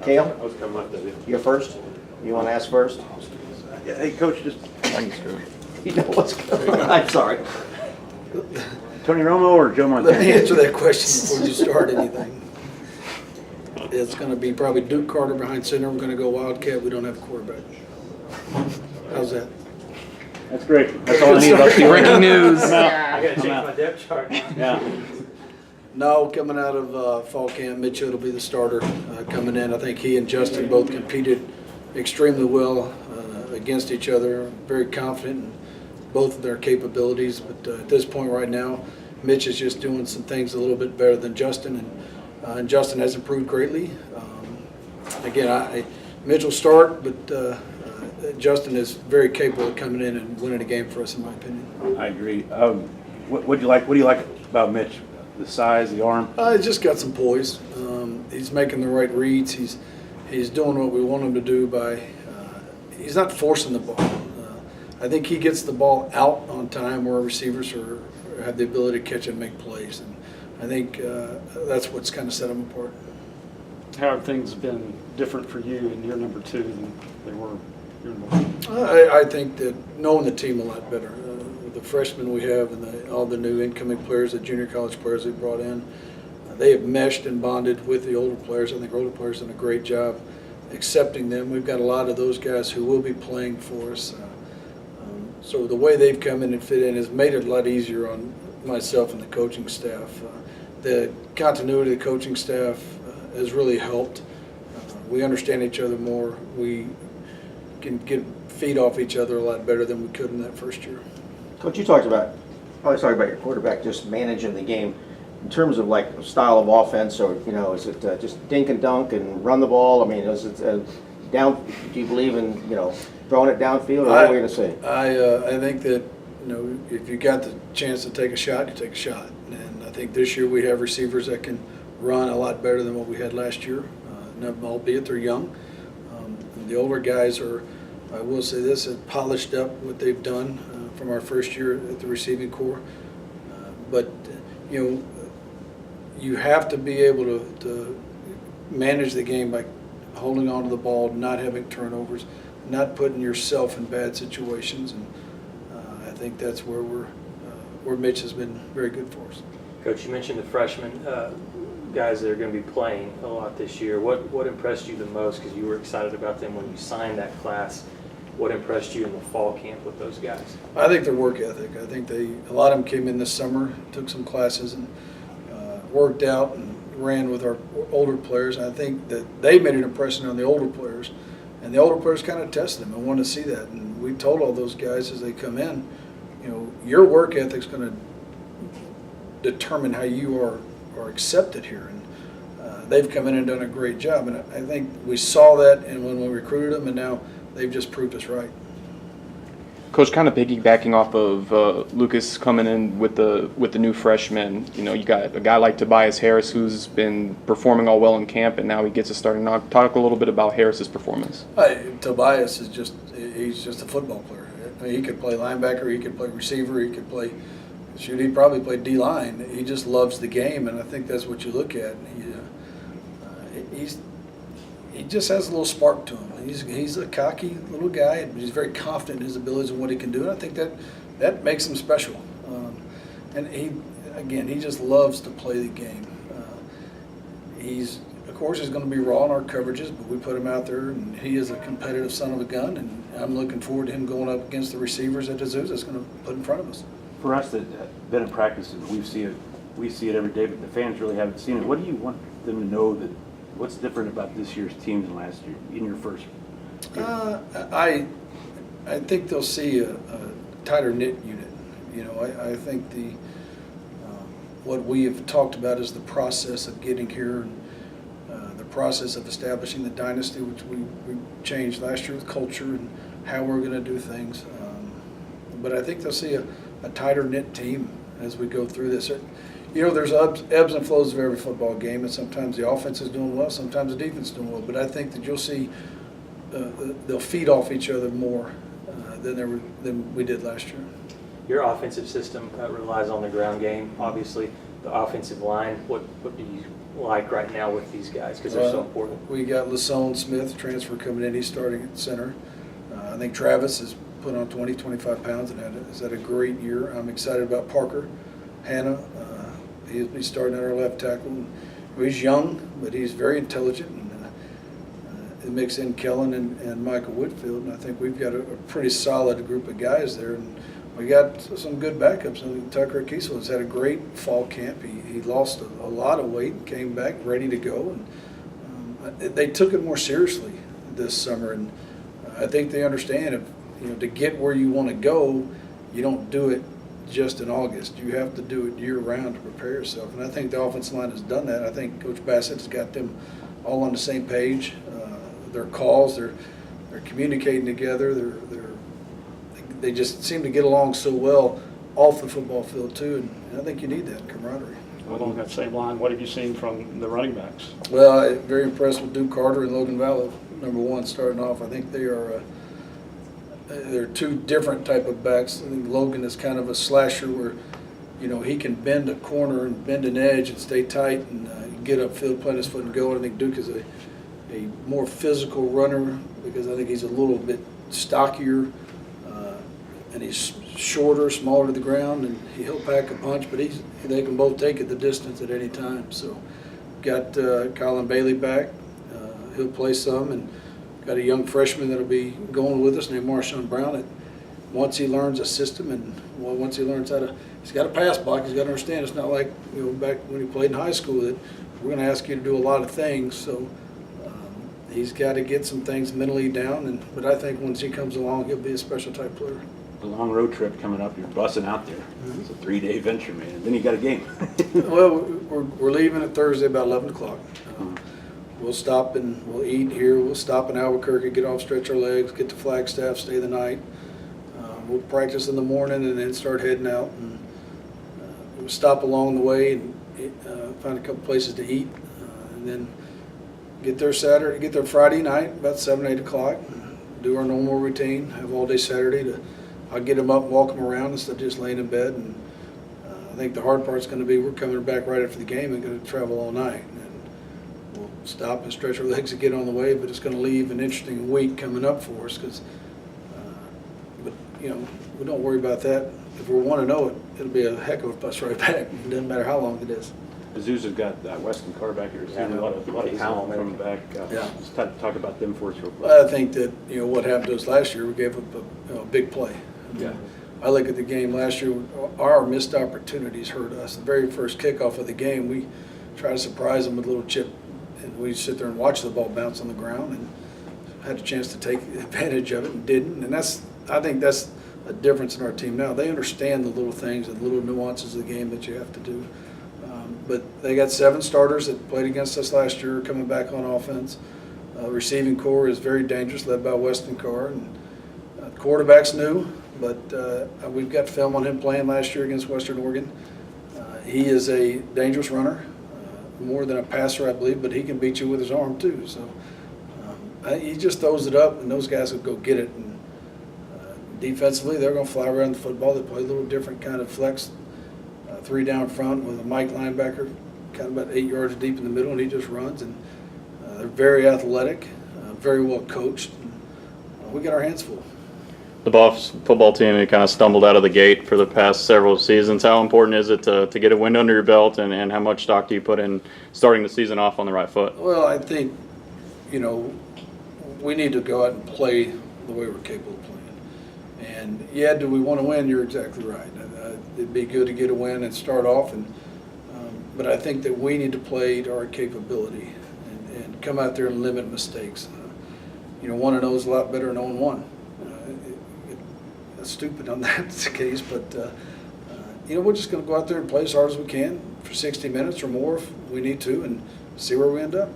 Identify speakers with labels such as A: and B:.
A: Cale,
B: I was coming up to
A: you're first. You want to ask first?
B: Yeah, hey, Coach, just
A: You know what's going on. I'm sorry.
B: Tony Romo or Joe Montana?
C: Let me answer that question before you start anything. It's going to be probably Duke Carter behind center. We're going to go Wildcat. We don't have a quarterback. How's that?
B: That's great. That's all I need about
D: Breaking news.
B: I'm out.
E: I gotta change my depth chart.
B: Yeah.
C: No, coming out of fall camp, Mitchell will be the starter coming in. I think he and Justin both competed extremely well against each other. Very confident in both of their capabilities. But at this point right now, Mitch is just doing some things a little bit better than Justin, and Justin has improved greatly. Again, Mitch will start, but Justin is very capable of coming in and winning a game for us, in my opinion.
B: I agree. What do you like about Mitch? The size, the arm?
C: He's just got some poise. He's making the right reads. He's doing what we want him to do by he's not forcing the ball. I think he gets the ball out on time where receivers have the ability to catch and make plays. And I think that's what's kind of set him apart.
D: How have things been different for you in year number 2 than they were year number 1?
C: I think that knowing the team a lot better. The freshmen we have and all the new incoming players, the junior college players they brought in, they have meshed and bonded with the older players. I think older players have done a great job accepting them. We've got a lot of those guys who will be playing for us. So the way they've come in and fit in has made it a lot easier on myself and the coaching staff. The continuity of the coaching staff has really helped. We understand each other more. We can feed off each other a lot better than we could in that first year.
A: Coach, you talked about your quarterback just managing the game in terms of like style of offense, or is it just dink and dunk and run the ball? I mean, is it down? Do you believe in throwing it downfield, or what are we going to say?
C: I think that if you got the chance to take a shot, you take a shot, and I think this year we have receivers that can run a lot better than what we had last year, albeit they're young. The older guys are, I will say this, have polished up what they've done from our first year at the receiving corps. But you have to be able to manage the game by holding on to the ball, not having turnovers, not putting yourself in bad situations, and I think that's where Mitch has been very good for us.
E: Coach, you mentioned the freshmen guys that are going to be playing a lot this year. What impressed you the most, because you were excited about them when you signed that class? What impressed you in the fall camp with those guys?
C: I think their work ethic. I think a lot of them came in this summer, took some classes, and worked out and ran with our older players. And I think that they made an impression on the older players, and the older players kind of tested them and wanted to see that. And we told all those guys as they come in, your work ethic's going to determine how you are accepted here. And they've come in and done a great job. And I think we saw that, and when we recruited them, and now they've just proved us right.
F: Coach, kind of piggybacking off of Lucas coming in with the new freshmen, you got a guy like Tobias Harris who's been performing all well in camp, and now he gets a starting knock. Talk a little bit about Harris's performance.
C: Tobias is he's just a football player. I mean, he could play linebacker, he could play receiver, he could play he'd probably play D-line. He just loves the game, and I think that's what you look at. He just has a little spark to him. He's a cocky little guy, but he's very confident in his abilities and what he can do, and I think that makes him special. And he just loves to play the game. Of course, he's going to be raw in our coverages, but we put him out there, and he is a competitive son of a gun, and I'm looking forward to him going up against the receivers that Azusa's going to put in front of us.
B: For us that have been in practices, we see it every day, but the fans really haven't seen it. What do you want them to know that? What's different about this year's team than last year in your first year?
C: I think they'll see a tighter knit unit. I think what we have talked about is the process of getting here, and the process of establishing the dynasty, which we changed last year with culture and how we're going to do things. But I think they'll see a tighter knit team as we go through this. There's ebbs and flows of every football game, and sometimes the offense is doing well, sometimes the defense is doing well. But I think that you'll see they'll feed off each other more than we did last year.
E: Your offensive system relies on the ground game, obviously. The offensive line, what like right now with these guys because they're so important?
C: We got LaSalle Smith, transfer coming in. He's starting at center. I think Travis has put on 20, 25 pounds and has had a great year. I'm excited about Parker Hanna. He'll be starting at our left tackle. He's young, but he's very intelligent. And it mix in Kellen and Michael Whitfield, and I think we've got a pretty solid group of guys there. And we got some good backups. I mean, Tucker Kiesel has had a great fall camp. He lost a lot of weight and came back ready to go. And they took it more seriously this summer, and I think they understand if to get where you want to go, you don't do it just in August. You have to do it year-round to prepare yourself, and I think the offensive line has done that. I think Coach Bassett has got them all on the same page. Their calls, they're communicating together. They just seem to get along so well off the football field too, and I think you need that camaraderie.
D: Along that same line, what have you seen from the running backs?
C: Well, I'm very impressed with Duke Carter and Logan Vallow, number one, starting off. I think they're two different type of backs. I think Logan is kind of a slasher where, he can bend a corner and bend an edge and stay tight and get upfield, plant his foot and go. I think Duke is a more physical runner because I think he's a little bit stockier and he's shorter, smaller to the ground, and he'll pack a punch, but they can both take it the distance at any time. So got Colin Bailey back. He'll play some, and got a young freshman that'll be going with us named Marshawn Brown. Once he learns a system and once he learns he's got a pass block, he's got to understand it's not like back when he played in high school that we're going to ask you to do a lot of things. So he's got to get some things mentally down, but I think once he comes along, he'll be a special type player.
B: The long road trip coming up, you're bussing out there. It's a 3-day venture, man. And then you got a game.
C: Well, we're leaving at Thursday about 11 o'clock. We'll stop and we'll eat here. We'll stop in Albuquerque, get off, stretch our legs, get to Flagstaff, stay the night. We'll practice in the morning and then start heading out. And we'll stop along the way and find a couple places to eat, and then get there Friday night about 7, 8 o'clock. Do our normal routine. Have all day Saturday I'll get them up and walk them around instead of just laying in bed. And I think the hard part's going to be we're coming back right after the game and going to travel all night. And we'll stop and stretch our legs and get on the way, but it's going to leave an interesting week coming up for us because, we don't worry about that. If we want to know it, it'll be a heck of a bus ride back. It doesn't matter how long it is.
B: Azusa's got that Weston Carter back here.
E: Yeah,
B: A lot of talent from the back.
C: Yeah.
B: Just talk about them for us real quick.
C: I think that, what happened to us last year, we gave up a big play.
B: Yeah.
C: I look at the game last year, our missed opportunities hurt us. The very first kickoff of the game, we try to surprise them with a little chip, and we sit there and watch the ball bounce on the ground and had a chance to take advantage of it and didn't. And I think that's a difference in our team now. They understand the little things and little nuances of the game that you have to do. But they got 7 starters that played against us last year coming back on offense. Receiving core is very dangerous, led by Weston Carr. And quarterback's new, but we've got film on him playing last year against Western Oregon. He is a dangerous runner, more than a passer, I believe, but he can beat you with his arm too. So he just throws it up, and those guys will go get it. And defensively, they're going to fly around the football. They play a little different kind of flex. 3 down front with a Mike linebacker, kind of about 8 yards deep in the middle, and he just runs. And they're very athletic, very well coached. And, we got our hands full.
G: The Buffs football team kind of stumbled out of the gate for the past several seasons. How important is it to get a win under your belt, and how much stock do you put in starting the season off on the right foot?
C: Well, I think, we need to go out and play the way we're capable of playing. And, do we want to win? You're exactly right. It'd be good to get a win and start off, but I think that we need to play to our capability and come out there and limit mistakes. 1-0 is a lot better than 0-1. That's stupid on that case, but we're just going to go out there and play as hard as we can for 60 minutes or more if we need to, and see where we end up.